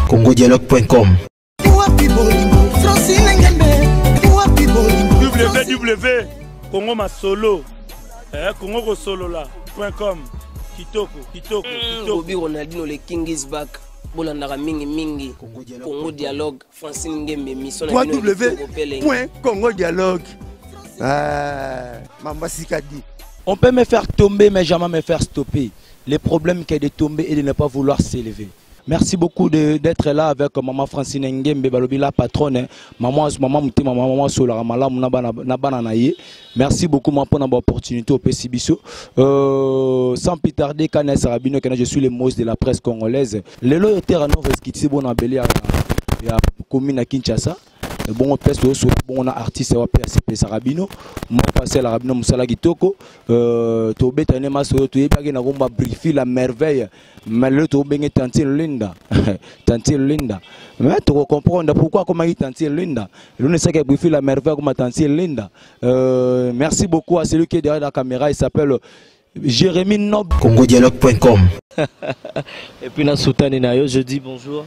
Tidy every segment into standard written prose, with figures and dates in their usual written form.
congodialogue.com www Congo Masolo Congo Solo là.com kitoko Bobby Ronaldinho le King is back bolandaka mingi Congo Dialogue Francine Ngembe mission www.congodialogue Mamba Sikadi. On peut me faire tomber mais jamais me faire stopper. Le problème c'est de tomber et de ne pas vouloir s'élever. Merci beaucoup d'être là avec maman Francine Ngembe balobi la patronne maman mutima maman sola malamu na bana naye. Merci beaucoup pour l'opportunité au Pessibiso. Sans plus tarder Kanes Rabino je suis le mos de la presse congolaise. Le loyoteur à Nova Skitsi bon embelli à commune à Kinshasa. Bon on pèse bon artiste wa PCP Sarabino moi passé la Rabino musala kitoko to betane maso to yebagi na komba briefer la merveille mais le to bengi Tantine Linda mais tu comprendre pourquoi comment il Tantine Linda le ne sait que briefer la merveille comme Tantine Linda. Merci beaucoup à celui qui est derrière la caméra, il s'appelle Jérémy Nob. congodialogue.com. Et puis la soutane nayo, je dis bonjour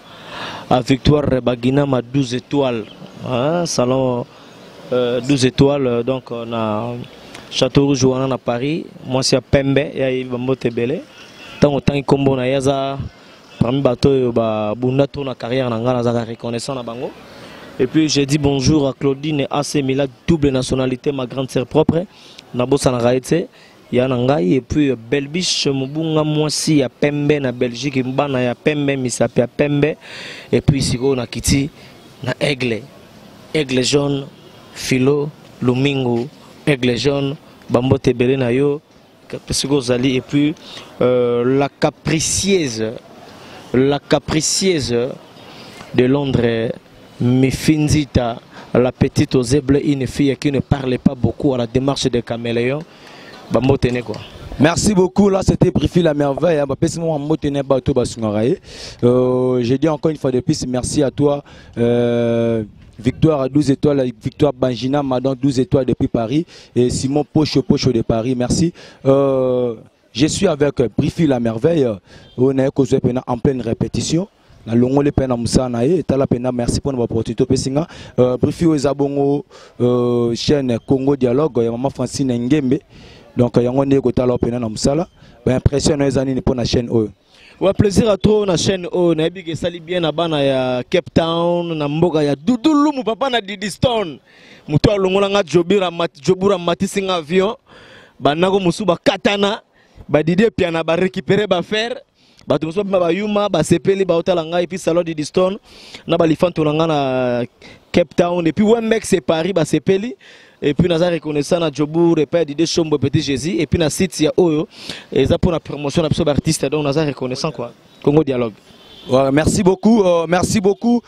à Victoire Bagina ma 12 étoiles. Hein, salon 12 étoiles, donc on a Château Rouge à Paris. Moi c'est à Pembe, il y a Bambote Belé. Tant autant il combo na yaza parmi bateau ba bunda tourne na carrière na ngana za reconnaissant na bango. Et puis j'ai dit bonjour à Claudine AC Mila double nationalité ma grande sœur propre na bossa na raïté. Yanangai et puis Belbiche Mubunga Mwasi à Pembe na Belgique mbana ya Pembe misapi ya Pembe et puis siko na kiti na Aigle jaune Philo Lumingo Aigle jaune Bambote Belé na yo siko zali et puis la capricieuse de Londres Mifinzita la petite aux zèbres une fille qui ne parlait pas beaucoup à la démarche des caméléons. Merci beaucoup, là c'était Briefy la merveille. J'ai dit encore une fois de plus merci à toi Victoire à 12 étoiles, Victoire Bangina, Madame 12 étoiles depuis Paris et Simon Pocho de Paris, merci. Je suis avec Briefy la merveille, on est en pleine répétition. Na longo le pena musana et tala pena merci pour notre opportunité pesinga Briefy Ozabongo chaîne Congo Dialogue ya maman Francine Ngembe. Donc yango ndeko tala pena na musala ba impression ezani ni pour na chaîne o. Ouais, plaisir à toi na chaîne o na yebi ke sali bien na bana ya Cape Town na mboka ya Dudulu mu papa na Didiston muto alongola nga jobura matisinga avion banako musuba katana ba didie piana ba récupérer ba faire bato mosusu ba yuma ba sepeli ba otala nga et puis salon Didiston na ba lifanto nga na Cape Town et puis Wemex c'est Paris ba sepeli. Et puis, nous avons reconnaissant à Djobour, et puis des Chombo Petit Jésus, et puis dans le site, il y a Oyo, et ça pour la promotion de l'artiste, donc nous avons reconnaissant quoi. Congo Dialogue. Ouais, merci beaucoup, merci beaucoup.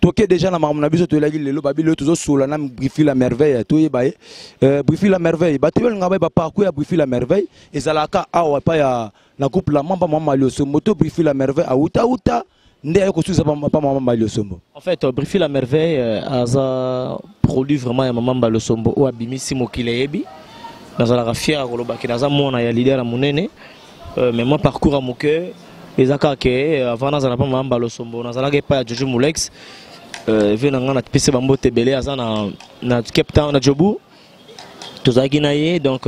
Toké déjà dans ma biso to lagi lelo babilo toujours sur la nam Briefy la merveille to yebaye Briefy la merveille ba tebel ngabe ba parcours ya Briefy la merveille ezalaka awa pa ya na couple la mamba mama lioso moto Briefy la merveille a uta en fait, Briefy la merveille a produit vraiment un maman balosombo ou abimisi mokilebi. Dans la fière à Golobaki, dans un monde il y a leader à Mounene, mais mon parcours à Mouke, les akake avant dans la maman balosombo, dans la pas Jojo Moulex, venant à PC Bambo Tebele, à na Cape Town, na Djobu, tout ça qui naïe donc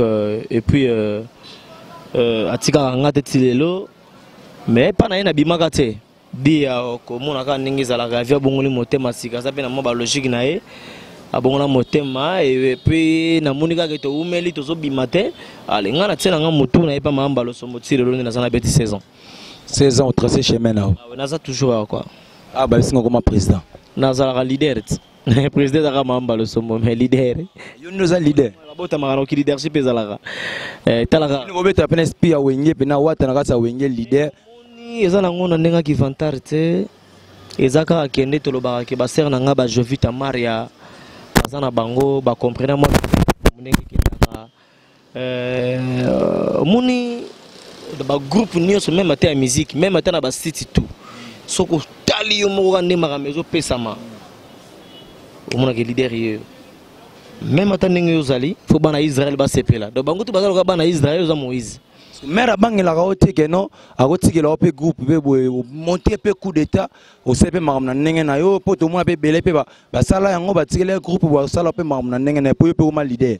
et puis à Tika Ngate Tilelo, mais pas naïe na bimagate. Dia komona ka ningi za la ravia bongoli motema sika ça pe na mo ba logique na e abongola motema et puis na monika ke to umeli to zo bimate ale ngana tsena nga motu na e pa mamba lo sombo tsile lo na za na beti 16 ans au tracé chemin là na za toujours quoi ah ba singa comme président na za la leader président da mamba lo sombo mais leader yo nous a leader la bota magana ki leadership ezalaka talaka ni bobeta pena spia wenge pena wata na kasa wenge leader ezala ngona ndenga ki vantarte ezaka akende tolobaka ke ba ser nanga ba Jovita Maria bazana bango ba comprendre moi munenge kitaka muni ba groupe nyonso même ata ya musique même ata na ba site tout soko tali yo mo ngande makamezo pesama omona ke leader ye même ata ndenge yo zali fo bana Israël ba sepela do bango to bazala ka bana Israël za Moïse Mère banque la route que non, a route que la op groupe monter peu coup d'état au CP maram na ndenge na yo po to mo pe belé pe ba sala yango ba tikele groupe ba sala pe maram na ndenge na po pe ma leader.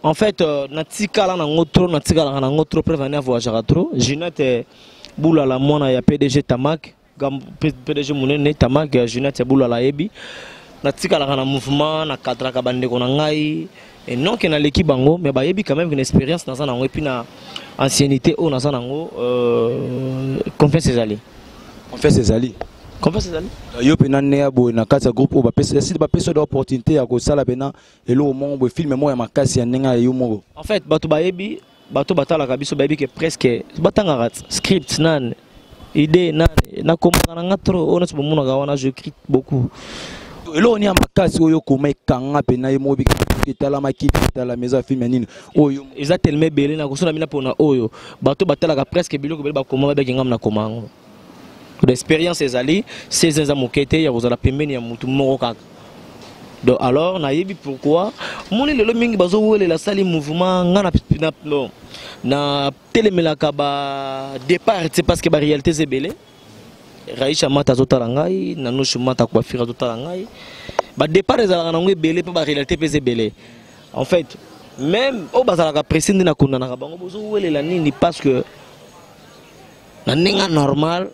En fait, natikala na ngotro natikala na ngotro prévenir voyager trop. Junette boula la mona ya PDG Tamak, PDG Munene Tamak Junette boula la ebi. Natikala na mouvement na cadre ka bande ko na ngai. Et non qu'il y a l'équipe bango, mais il y a quand même une expérience dans un et puis une ancienneté au dans un confiance ses alliés. Confiance ses alliés. Confiance ses alliés. Yo pena nea bo na kata groupe o ba pesa si ba pesa d'opportunité ya ko sala pena et lo mo bo film mo ya makasi ya nenga yo mo. En fait, bato bayebi, bato batala kabiso bayebi que presque batanga rat script nan idée nan na komana ngatro on se bomona gawana je crie beaucoup. Et là on y a makasi oyo koma kanga pena yo mo bi tala makiti tala maison féminine oyo ils a tellement belé na kosona mina pona oyo bato batala ka presque biloko bele ba koma ba ngam na komango l'expérience ezali ces ans mokete ya kozala pembeni ya mutu moko kaka. Donc alors na yebi pourquoi moni lelo mingi bazo wele la sali mouvement ngana na telemelaka ba départ c'est parce que ba réalité c'est belé Raïcha mata zotala ngai nano shumata kwa fira zotala ngai. Bah départ ezalaka nango belé pe ba réalité pese belé. En fait, même au bazalaka presinde na kunda na bango bozo welela nini parce que na ninga normal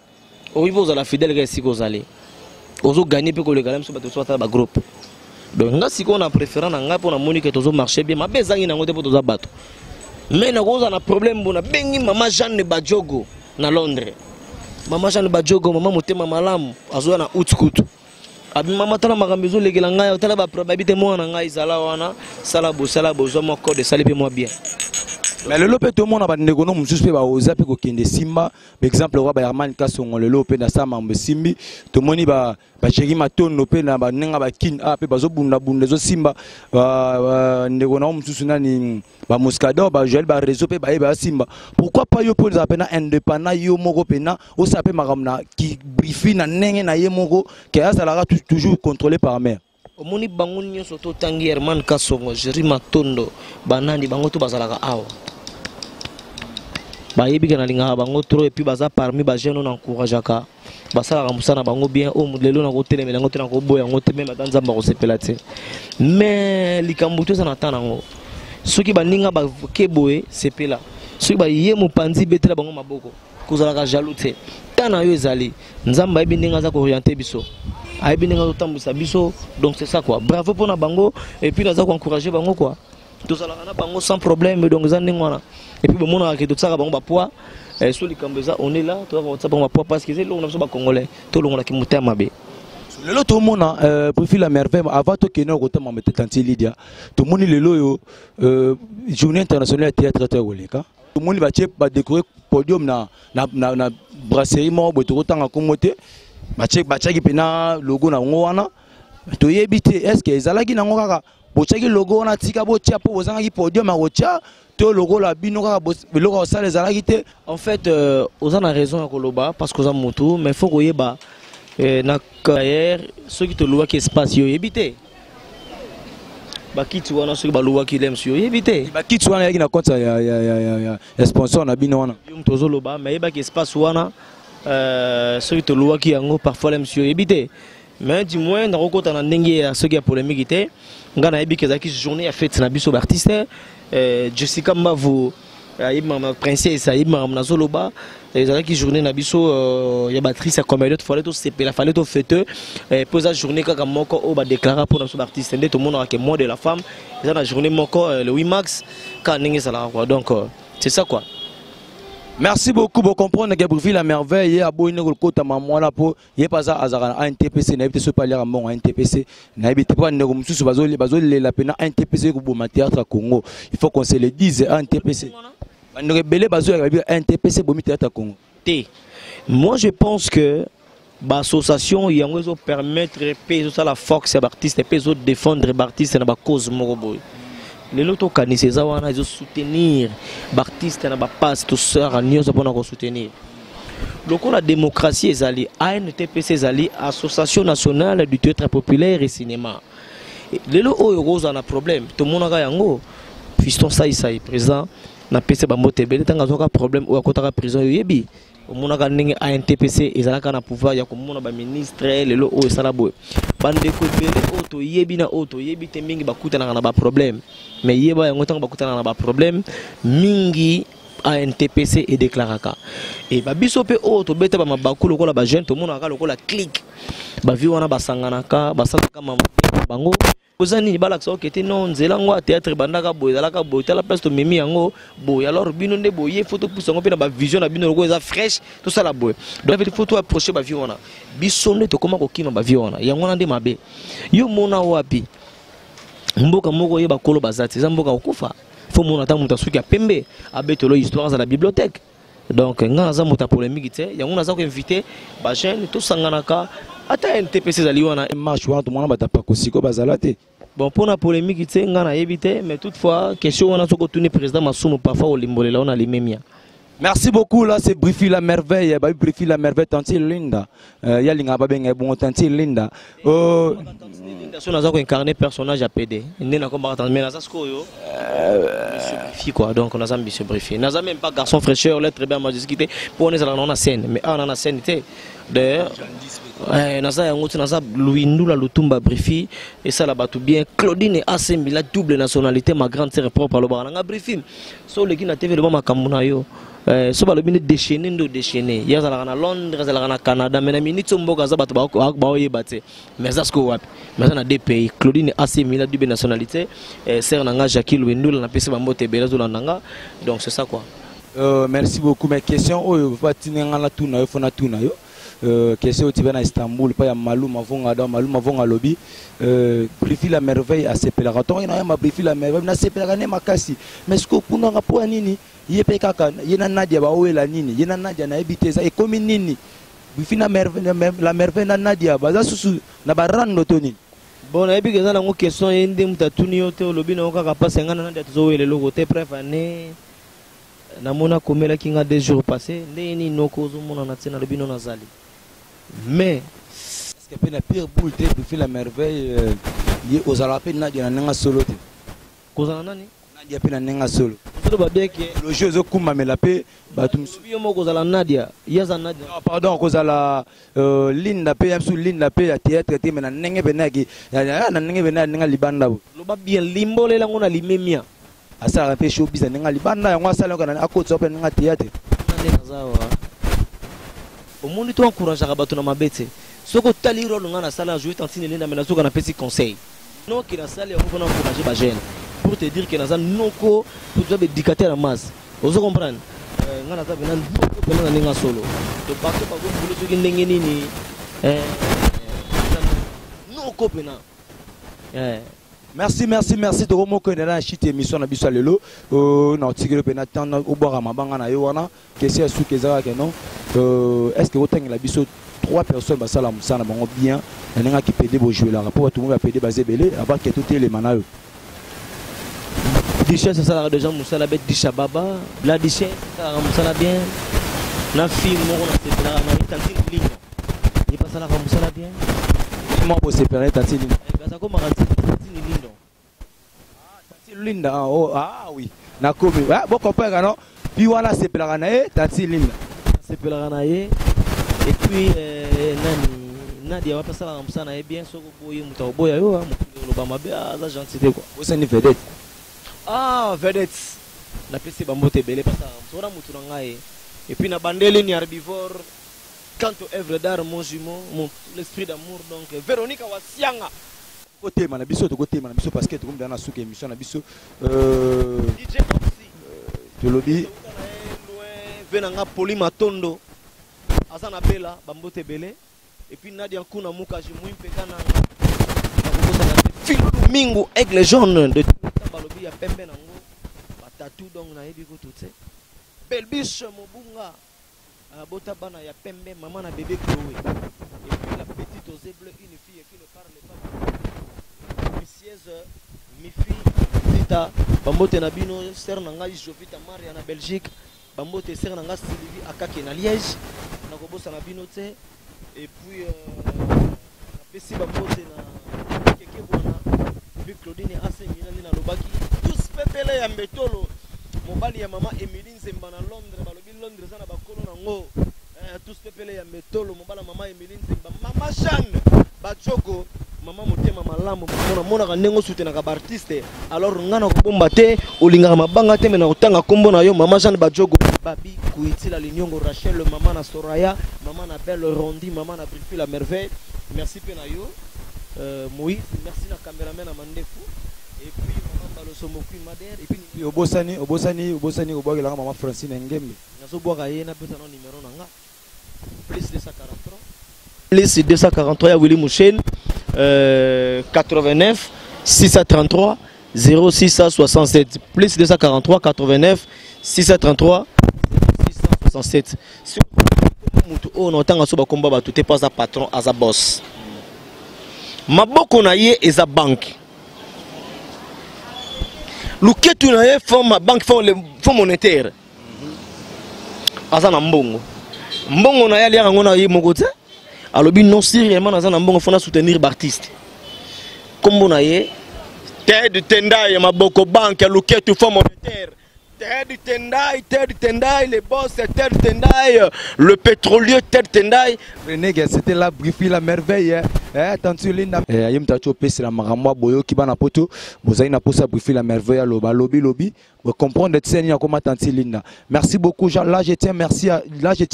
au niveau de la fidèle que siko zali. Ozo gagner pe ko le galem so bato soit ba groupe. Donc nga siko na préférant na nga pona moni que tozo marcher bien ma bezangi nango te po toza bato. Mais na koza na problème bona bengi mama Jeanne Badjogo na Londres. Mama Jeanne Badjogo mama motema malamu azoya na outkutu. Abi mama tala makambizo legela ngai tala ba probabilité mo na ngai zala wana sala bo zo moko de sali pe moi bien. Mais le lope tout le monde a bandé gono mususu pe ba oza pe ko kende simba par exemple roi ba Herman Kasongo le lope na sa mambe simbi to moni ba chéri matondo pe na ba nenga ba kin a pe bazo bunda zo simba ba ndeko na mususu nani ba Moscador ba Joël ba réseau pe ba simba pourquoi pas yo po za pena indépendant yo moko pena o sa pe makamna ki briefi na nenge na ye moko ke azala toujours contrôlé par mère. Omoni bango nyonso to tangi Herman Kasongo Jerry Matondo banandi bango to bazalaka awa bayebi kana linga bango trop et puis baza parmi ba jeune on encourageaka basala musana bango bien o lelo na ko telemela ngo tena ko boya ngo te même dans nzamba ko sepela te mais likambo to sana tanango soki baninga ba keboye sepela soki ba ye mopanzi betela bango maboko kozalaka jaloux te tana yo ezali nzamba yebi ninga za ko orienter biso ayebi ninga zotambusa biso donc c'est ça quoi bravo pour na bango et puis naza ko encourager bango quoi tout ça na bango sans problème donc za ningwana et puis bon on a que tout ça bango ba poids sur les cambeza on est là tu vas ça bango ba poids parce que c'est l'on a ba congolais tout l'on a qui muta mabe le lot tout le monde profil la merveille avant to keno ko tama mete tanti Lydia tout le monde le lo journée internationale théâtre théolika tout le monde va check ba décorer podium na brasserie mo boto tanga komote ba check ba check pena logo na ngwana to yebite est-ce que ezalaki na ngokaka bochaki logo na tika bocha po bozanga ki podium a rocha to logo la bino ka logo ça les alakite. En fait on a raison à koloba parce que ça moto mais faut koyeba na carrière ceux qui te loua qui espace yo yebite ba kitu wana ceux qui ba loua qui l'aime yo yebite ba kitu wana yaki na compte ya sponsor na bino wana yo mtozo loba mais yeba qui espace wana ceux qui te loua qui yango parfois l'aime yo yebite mais du moins na kokota na ndenge ya ceux qui a polémique te ngana yebi que zaki journée a fête na biso artiste Jessica Mavo ma princesse ma nazoloba zaki journée na biso ya battrice ya comédie fallait tout sepela fallait tout fêter posa journée kaka moko o ba déclarer pour notre artiste ndé tout monde que moi de la femme ça la journée moko le 8 max quand ndenge ça la quoi donc c'est ça quoi. Merci beaucoup pour comprendre que Bruville la merveille a beau une kota maman là pour y pas ça azara NTPC na bité pas lire mon NTPC na bité pas ndeko mususu bazoli la pena NTPC ko boma théâtre Congo il faut qu'on se le dise NTPC ndeko belé bazoli NTPC bomi théâtre Congo té moi je pense que l'association yango permettre peso ça la force artiste peso défendre artiste na ba cause moko boy les lotos canis wana ils soutenir l'artiste na ba passe tout sœur nyoso pour soutenir donc la démocratie ezali ANTPC ezali association nationale du théâtre populaire et cinéma les lotos oyo roza na problème tout monde ga yango fiston ça présent na PC bambote bele tanga zoka problème ou akota prison yebi omona ka ndenge ANTPC ezalaka na pouvoir ya komona ba ministre lelo o esala boy bande ko bele auto yebi na auto yebi te mingi bakutana na ba problème mais yeba yango tanga bakutana na ba problème mingi ANTPC et déclaraka et ba biso pe auto beta ba mabaku lokola ba jeune to mona ka lokola click ba vi wana basanganaka basalaka mama bango ozani balaksa okete non nzela ngo théâtre bandaka boy zalaka boy tala place to memi yango boy alors bino nde boye photo pousse ngo pe na ba vision na bino loko eza fresh tout ça la boy donc il faut approcher ba vi wana biso nde to koma ko kima ba vi wana yango na nde mabe yo mona wapi mboka moko yeba kolo bazati za mboka okufa faut mona ta muta suki ya pembe abetolo histoire za la bibliothèque donc nga za muta polémique te yango na za ko inviter ba jeune to sanganaka ata NTPC zali wana marche wana to mona batapa kosiko bazala te. Bon, pour la polémique, tu sais, on a évité, mais toutefois, question on a sur le président Massoumou parfois au Limbolé, on a les mêmes. Merci beaucoup, là c'est Brifi la merveille, Brifi la merveille, Tanti Linda, Yalinga Babeng, bon Tanti Linda. On a incarné personnage à PD. Mais on quoi, donc on a ambitieux Brifi. On n'a même pas garçon fraîcheur, lettre bien majusquité, pour on est dans la scène, mais on a la scène, d'ailleurs. Naza Louis Ndoula Lutumba Brifi et ça là tout bien Claudine et Assemi la double nationalité ma grande sœur propre à l'Obaranga Brifi so le qui na TV le mama kamuna yo so ba le bine déchaîné ndo déchaîné ya za la na Londres za la na Canada mais na minute mboka za bato ba oyebate mais ça ce ko wapi mais ça na deux pays Claudine et Assemi la double nationalité sœur nanga Jackie Louis Ndoula na pese ba mbote bela zo nanga donc c'est ça quoi. Merci beaucoup mes questions oyo va tinanga la tuna yo fona tuna yo question tu à Istanbul pas ya Maluma vonga lobby Brifi la merveille à sepelaka to ina ma Brifi la merveille na sepelaka ne makasi mais ce que kuna ngapo nini yepe kaka yena Nadia ba owela nini yena Nadia na ebiteza e komi nini Brifi la merveille na Nadia baza susu na barando to nini bon na ebike za na ngo question yende mutatuni yo te lobby na kaka pa 50 na Nadia tozowele loko te préfane na mona komela kinga 2 jours passés ndeni noko zo mona na tsena lobby no nazali. Mais ce que la pire boule de Brifi la merveille aux alapes Nadia n'a solo te kozana nani Nadia pe na solo to ba bien que le jeu zo kuma me la pe batum yo mo kozala Nadia yaza Nadia pardon kozala Linda pe yamsu Linda pe ya théâtre te mena nenge benaki na nenge benaki nga libanda bo lo ba bien limbole la ngona limemia asala pe showbiz nga libanda yango asala kana akotso pe nga théâtre nazawa au monde to encourager bato na mabete soko tali rôle ngana sala jouer tantine lenda mais nazoka na petit conseil non qui na sala yango na encourager ba jeune pour te dire que naza noko pour te éducateur en masse vous comprendre ngana ta bena noko na ninga solo to bato ba gombulo soki ndenge nini noko pena merci to mo ko na chite émission na biso lelo na tigre pena tant au boire mabanga na yo wana question sous kezara que non est-ce que autant la biso 3 personnes basala musana bango bien na qui pédé bo jouer là rapport tout le monde va pédé basé belé avant que tout les manayo Diché ça la de gens musala bet dishababa la diché ça musala bien na film mo na c'est là na tantine ligne ni pas ça la musala bien moi pour séparer tantine ça comme tantine ligne Linda oui na komi bon comprendre non puis voilà c'est pelaganae tati Linda c'est pelaganae et puis nani Nadia va passer la ramsa na bien soko boye muta boya yo mu ba mabe za gentillité quoi vous ni vedette vedette na pesi ba mbote belé pasa sora mutu ngai et puis na bandele ni herbivore quant au œuvre d'art mon jumeau mon l'esprit d'amour donc Véronique Wasianga côté mana biso to côté mana biso parce que tout comme dans la souke émission na biso DJ aussi to lobby loin venanga Poli Matondo azana bela bambote belé et puis Nadia kuna muka jimu impekana na fil domingo aigle jaune de balobi ya pembe nango batatu donc na yebi ko tout Belbiche Mobunga bota bana ya pembe maman na bébé Chloé et puis la petite Osé bleu une fille qui ne parle pas mi fille Tita bambote na bino ser nanga Jovita Maria na Belgique bambote ser nanga Sylvie Akake na Liège na kobosa na bino te et puis na pesi bambote na keke bona puis Claudine Assemi na lobaki tous pepele ya mbetolo mobali ya mama Emilie Nzemba na Londres balobi Londres za na bakolo nango tous pepele ya metolo mobala mama Emilie Nzemba mama Jeanne Bajogo mama motema malamu mona ka ndengo soutenaka ba artiste alors ngana ko bomba te olingaka mabanga te mena kotanga kombo na yo mama Jeanne Bajogo babi kuitila linyongo Rachel mama na Soraya mama na Belle Rondi mama na Brifi la merveille merci pe na yo Moïse merci na cameraman na Mandefu et puis maman Baloso Mokui Madère et puis obosani obwakela mama Francine Ngembe nazo bwaka ye na pesa no numéro nanga plus 243 plus 243 ya Willy Mouchen 89 633 0667 plus 243 89 633 0667 si mutu on otanga so bakomba batu te pas a patron as a boss maboko na ye eza banque luketu na ye forme banque fonds monétaire aza na mbongo na ye aliaka ngo na ye moko te alobi non sérieusement naza na mbongo fona soutenir l'artiste kombo na ye Ted Tendai maboko banque luketu fonds monétaire Ted Tendai les boss Ted Tendai le pétrolier Ted Tendai René c'était la Brifi la merveille attention linda yim tacho pesi la makamwa boyo kibana poto bozai na posa Brifi la merveille lobby vous comprendre tseni ya koma tanti linda merci beaucoup là je tiens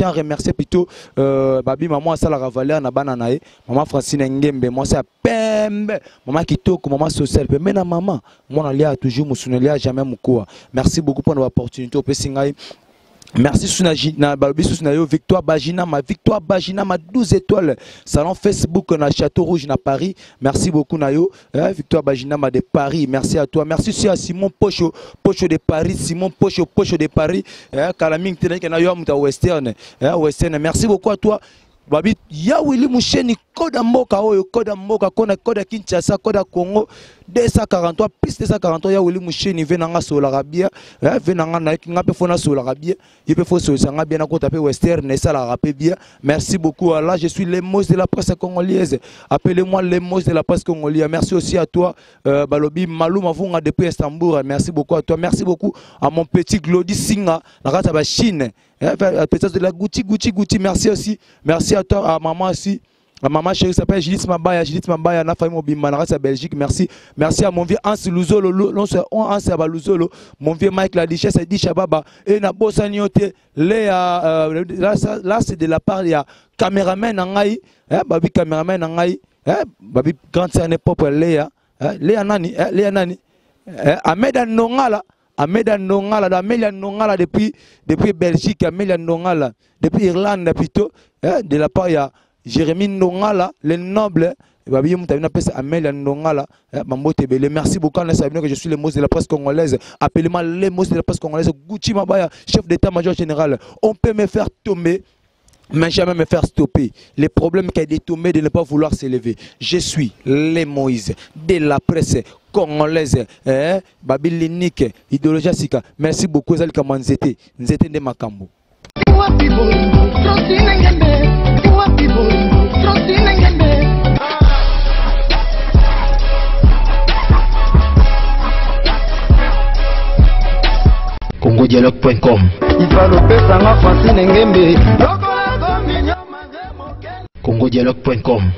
à remercier plutôt babi maman sala Valère na bana nae maman Francine Ngembe moi c'est pembe maman kitoko maman social pembe na maman moi na lia toujours musunelia jamais mukoa merci beaucoup pour l'opportunité au pesingai. Merci Sunajina Balobi Sunayo Victoire Bagina ma 12 étoiles salon Facebook na Château Rouge na Paris. Merci beaucoup Nayo Victoire Bagina ma de Paris. Merci à toi. Merci aussi à Simon Pocho de Paris, Simon Pocho de Paris. Kalaming Teneke na yo muta Western. Western. Merci beaucoup à toi. Babi ya Willy Moucheni koda mboka oyo koda mboka koda Kinshasa koda Congo 243 plus 243 ya Willy Moucheni venanga sur l'Arabia venanga na kinga pe fona sur l'Arabia il peut faut sanga bien na kota pe western et ça la rapper bien merci beaucoup là je suis Lemos de la presse congolaise appelez-moi Lemos de la presse congolaise merci aussi à toi Balobi Malou Mavunga depuis Istanbul merci beaucoup à toi merci beaucoup à mon petit Glody Singa la rata ba Chine peut-être de la Gucci merci aussi merci à toi à maman aussi ma maman chérie s'appelle Judith Mabaya na famille Mobimba na Belgique merci à mon vieux Hans Luzolo Hans Abaluzolo mon vieux Mike la Duchesse dit Chababa et na bosaniote là c'est de la part ya caméraman ngai babi caméraman ngai babi grand sœur ne pop Léa nani Ameda Nongala Amelia Nongala depuis Belgique, Amelia Nongala depuis Irlande plutôt, de la part il y a Jérémy Nongala, le noble, Amelia Nongala, merci beaucoup, que je suis le mot de la presse congolaise, appelez-moi les mots de la presse congolaise, Gucci Mabaya, chef d'état-major général, on peut me faire tomber, mais jamais me faire stopper. Les problèmes qui a détourné de ne pas vouloir s'élever. Je suis les Moïse de la presse congolaise, Babilinique, idéologie sika. Merci beaucoup, Zali Kamanzete, Nzete de Makambo. CongoDialogue.com CongoDialogue.com